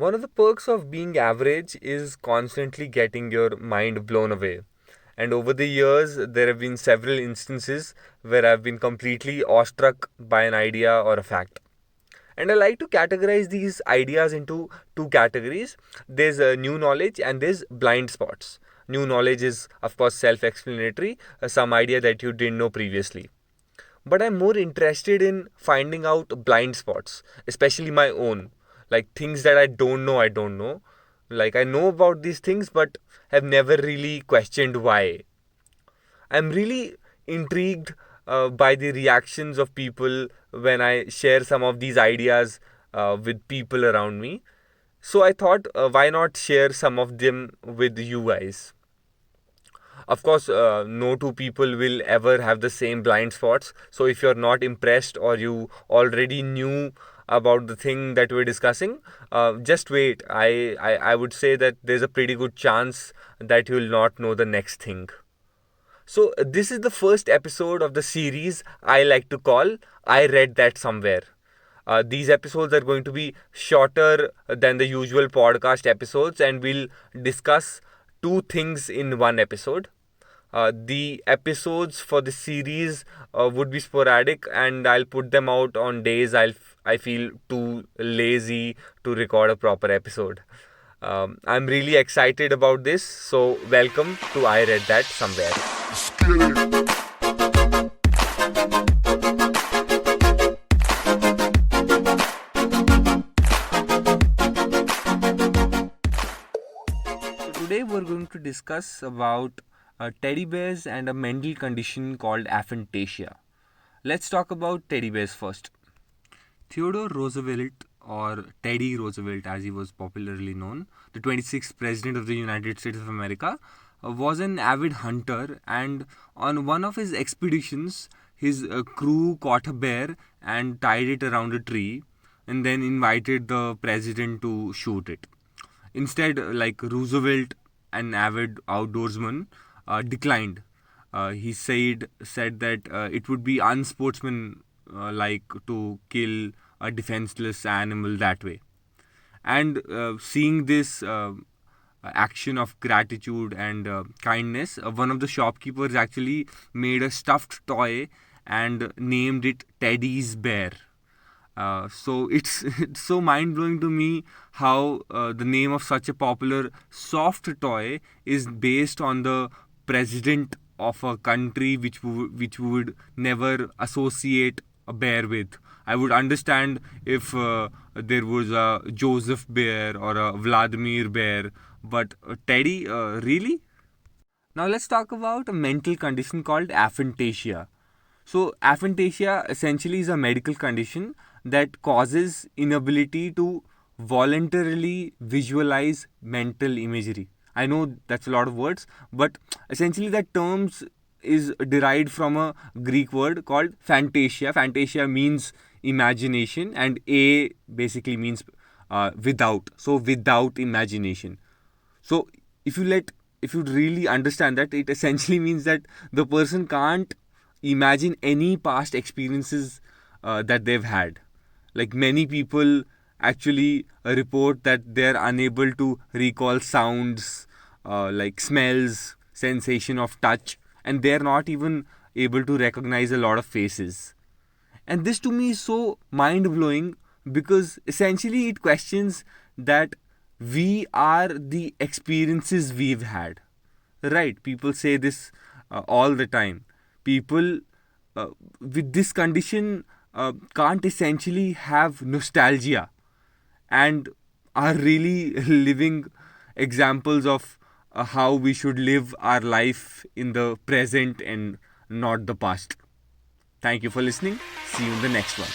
One of the perks of being average is constantly getting your mind blown away. And over the years, there have been several instances where I've been completely awestruck by an idea or a fact. And I like to categorize these ideas into two categories. There's new knowledge and there's blind spots. New knowledge is, of course, self explanatory, some idea that you didn't know previously. But I'm more interested in finding out blind spots, especially my own, like things that I don't know. Like I know about these things, but have never really questioned why. I'm really intrigued by the reactions of people when I share some of these ideas with people around me. So I thought, why not share some of them with you guys? Of course, no two people will ever have the same blind spots. So if you're not impressed or you already knew about the thing that we're discussing, just wait. I would say that there's a pretty good chance that you'll not know the next thing. So, this is the first episode of the series I like to call I Read That Somewhere. These episodes are going to be shorter than the usual podcast episodes, and we'll discuss two things in one episode. The episodes for the series would be sporadic, and I'll put them out on days I feel too lazy to record a proper episode. I'm really excited about this, so welcome to I Read That Somewhere. So today we're going to discuss about teddy bears and a mental condition called aphantasia. Let's talk about teddy bears first. Theodore Roosevelt, or Teddy Roosevelt as he was popularly known, the 26th President of the United States of America, was an avid hunter, and on one of his expeditions, his crew caught a bear and tied it around a tree and then invited the president to shoot it. Instead, like Roosevelt, an avid outdoorsman, declined. He said that it would be unsportsman like to kill a defenseless animal that way. And seeing this action of gratitude and kindness, one of the shopkeepers actually made a stuffed toy and named it Teddy's Bear. So it's so mind blowing to me how the name of such a popular soft toy is based on the president of a country which would never associate a bear with. I would understand if there was a Joseph Bear or a Vladimir Bear, but Teddy, really? Now let's talk about a mental condition called aphantasia. So, aphantasia essentially is a medical condition that causes inability to voluntarily visualize mental imagery. I know that's a lot of words, but essentially that terms is derived from a Greek word called phantasia. Phantasia means imagination, and a basically means without. So, without imagination. So if you really understand that, it essentially means that the person can't imagine any past experiences that they've had. Like many people actually report that they're unable to recall sounds, like smells, sensation of touch, and they're not even able to recognize a lot of faces. And this to me is so mind blowing because essentially it questions that we are the experiences we've had. Right? People say this all the time. People with this condition can't essentially have nostalgia and are really living examples of how we should live our life in the present and not the past. Thank you for listening. See you in the next one.